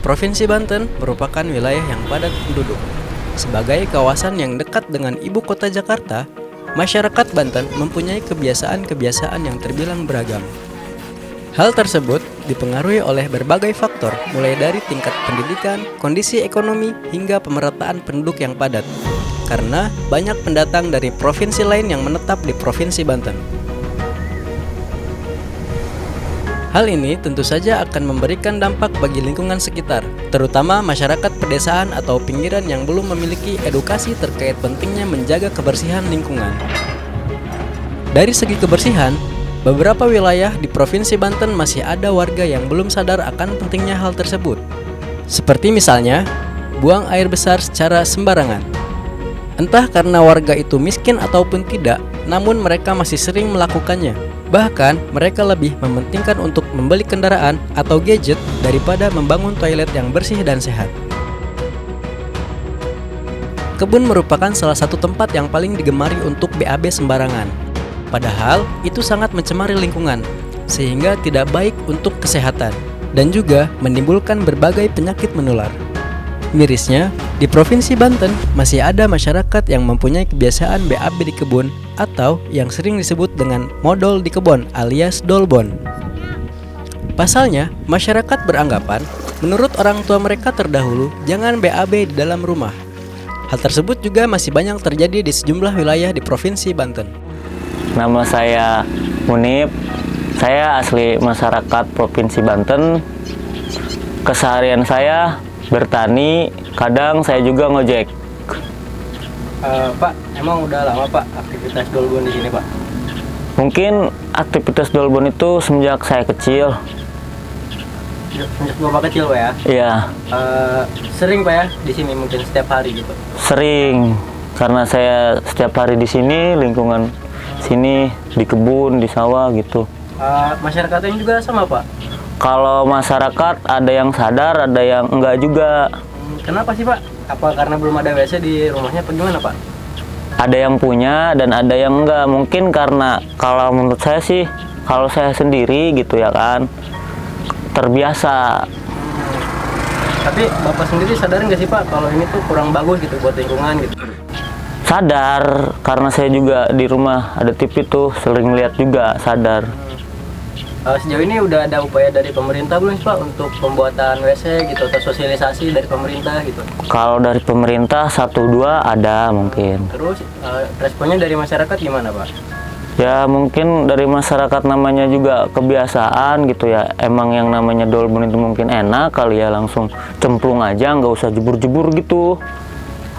Provinsi Banten merupakan wilayah yang padat penduduk. Sebagai kawasan yang dekat dengan ibu kota Jakarta, masyarakat Banten mempunyai kebiasaan-kebiasaan yang terbilang beragam. Hal tersebut dipengaruhi oleh berbagai faktor, mulai dari tingkat pendidikan, kondisi ekonomi, hingga pemerataan penduduk yang padat. Karena banyak pendatang dari provinsi lain yang menetap di Provinsi Banten. Hal ini tentu saja akan memberikan dampak bagi lingkungan sekitar, terutama masyarakat pedesaan atau pinggiran yang belum memiliki edukasi terkait pentingnya menjaga kebersihan lingkungan. Dari segi kebersihan, beberapa wilayah di Provinsi Banten masih ada warga yang belum sadar akan pentingnya hal tersebut. Seperti misalnya, buang air besar secara sembarangan. Entah karena warga itu miskin ataupun tidak, namun mereka masih sering melakukannya. Bahkan, mereka lebih mementingkan untuk membeli kendaraan atau gadget daripada membangun toilet yang bersih dan sehat. Kebun merupakan salah satu tempat yang paling digemari untuk BAB sembarangan. Padahal, itu sangat mencemari lingkungan, sehingga tidak baik untuk kesehatan, dan juga menimbulkan berbagai penyakit menular. Mirisnya, di Provinsi Banten masih ada masyarakat yang mempunyai kebiasaan BAB di kebun atau yang sering disebut dengan modal di kebun alias dolbon. Pasalnya, masyarakat beranggapan menurut orang tua mereka terdahulu jangan BAB di dalam rumah. Hal tersebut juga masih banyak terjadi di sejumlah wilayah di Provinsi Banten. Nama saya Munib, saya asli masyarakat Provinsi Banten. Keseharian saya bertani, kadang saya juga ngojek. Pak, emang udah lama Pak aktivitas dolbon di sini Pak? Mungkin aktivitas dolbon itu semenjak saya kecil. Sejak Bapak kecil Pak ya? Iya. Sering Pak ya di sini mungkin setiap hari gitu? Sering, karena saya setiap hari di sini, lingkungan sini, di kebun, di sawah gitu. Masyarakatnya juga sama Pak? Kalau masyarakat ada yang sadar, ada yang enggak juga. Kenapa sih Pak? Apa karena belum ada WC di rumahnya apa gimana Pak? Ada yang punya dan ada yang enggak. Mungkin karena kalau menurut saya sih, kalau saya sendiri gitu ya kan, terbiasa. Tapi Bapak sendiri sadar nggak sih Pak kalau ini tuh kurang bagus gitu buat lingkungan gitu? Sadar, karena saya juga di rumah ada TV tuh, sering lihat juga, sadar. Sejauh ini udah ada upaya dari pemerintah belum sih Pak untuk pembuatan WC gitu atau sosialisasi dari pemerintah gitu? Kalau dari pemerintah 1-2 ada mungkin. Terus responnya dari masyarakat gimana Pak? Ya mungkin dari masyarakat namanya juga kebiasaan gitu ya. Emang yang namanya dolbon itu mungkin enak kali ya, langsung cemplung aja, nggak usah jebur-jebur gitu.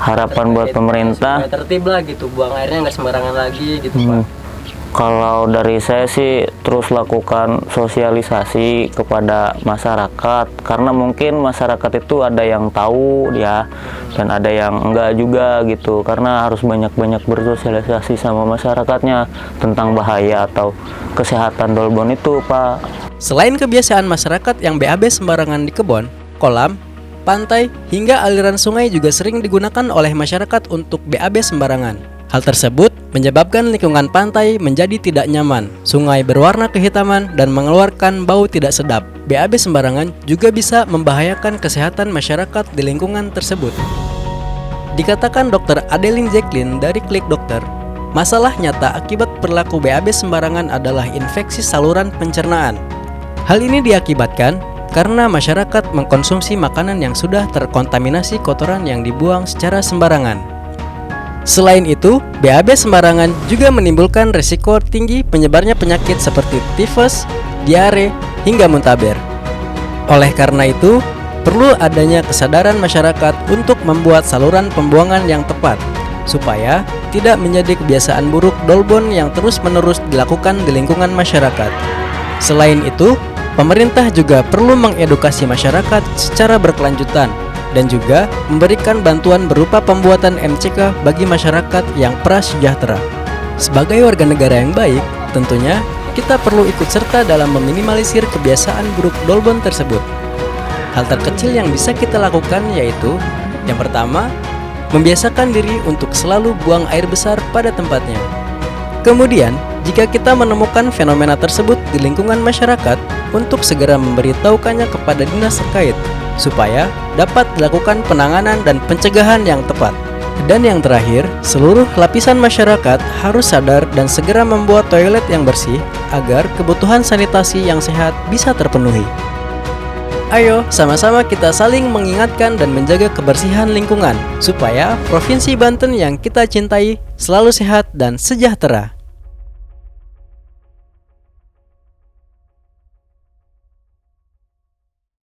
Harapan buat pemerintah tertib lah gitu, buang airnya nggak sembarangan lagi gitu Pak. Kalau dari saya sih terus lakukan sosialisasi kepada masyarakat, karena mungkin masyarakat itu ada yang tahu ya dan ada yang enggak juga gitu, karena harus banyak-banyak bersosialisasi sama masyarakatnya tentang bahaya atau kesehatan dolbon itu Pak. Selain kebiasaan masyarakat yang BAB sembarangan di kebun, kolam, pantai, hingga aliran sungai juga sering digunakan oleh masyarakat untuk BAB sembarangan. Hal tersebut menyebabkan lingkungan pantai menjadi tidak nyaman, sungai berwarna kehitaman, dan mengeluarkan bau tidak sedap. BAB sembarangan juga bisa membahayakan kesehatan masyarakat di lingkungan tersebut. Dikatakan Dr. Adeline Jacqueline dari Klik Dokter, masalah nyata akibat perilaku BAB sembarangan adalah infeksi saluran pencernaan. Hal ini diakibatkan karena masyarakat mengkonsumsi makanan yang sudah terkontaminasi kotoran yang dibuang secara sembarangan. Selain itu, BAB sembarangan juga menimbulkan risiko tinggi penyebarnya penyakit seperti tifus, diare, hingga muntaber. Oleh karena itu, perlu adanya kesadaran masyarakat untuk membuat saluran pembuangan yang tepat, supaya tidak menjadi kebiasaan buruk dolbon yang terus-menerus dilakukan di lingkungan masyarakat. Selain itu, pemerintah juga perlu mengedukasi masyarakat secara berkelanjutan dan juga memberikan bantuan berupa pembuatan MCK bagi masyarakat yang prasejahtera. Sebagai warga negara yang baik, tentunya kita perlu ikut serta dalam meminimalisir kebiasaan buruk dolbon tersebut. Hal terkecil yang bisa kita lakukan yaitu, yang pertama, membiasakan diri untuk selalu buang air besar pada tempatnya. Kemudian, jika kita menemukan fenomena tersebut di lingkungan masyarakat, untuk segera memberitahukannya kepada dinas terkait, supaya dapat dilakukan penanganan dan pencegahan yang tepat. Dan yang terakhir, seluruh lapisan masyarakat harus sadar dan segera membuat toilet yang bersih agar kebutuhan sanitasi yang sehat bisa terpenuhi. Ayo, sama-sama kita saling mengingatkan dan menjaga kebersihan lingkungan supaya Provinsi Banten yang kita cintai selalu sehat dan sejahtera.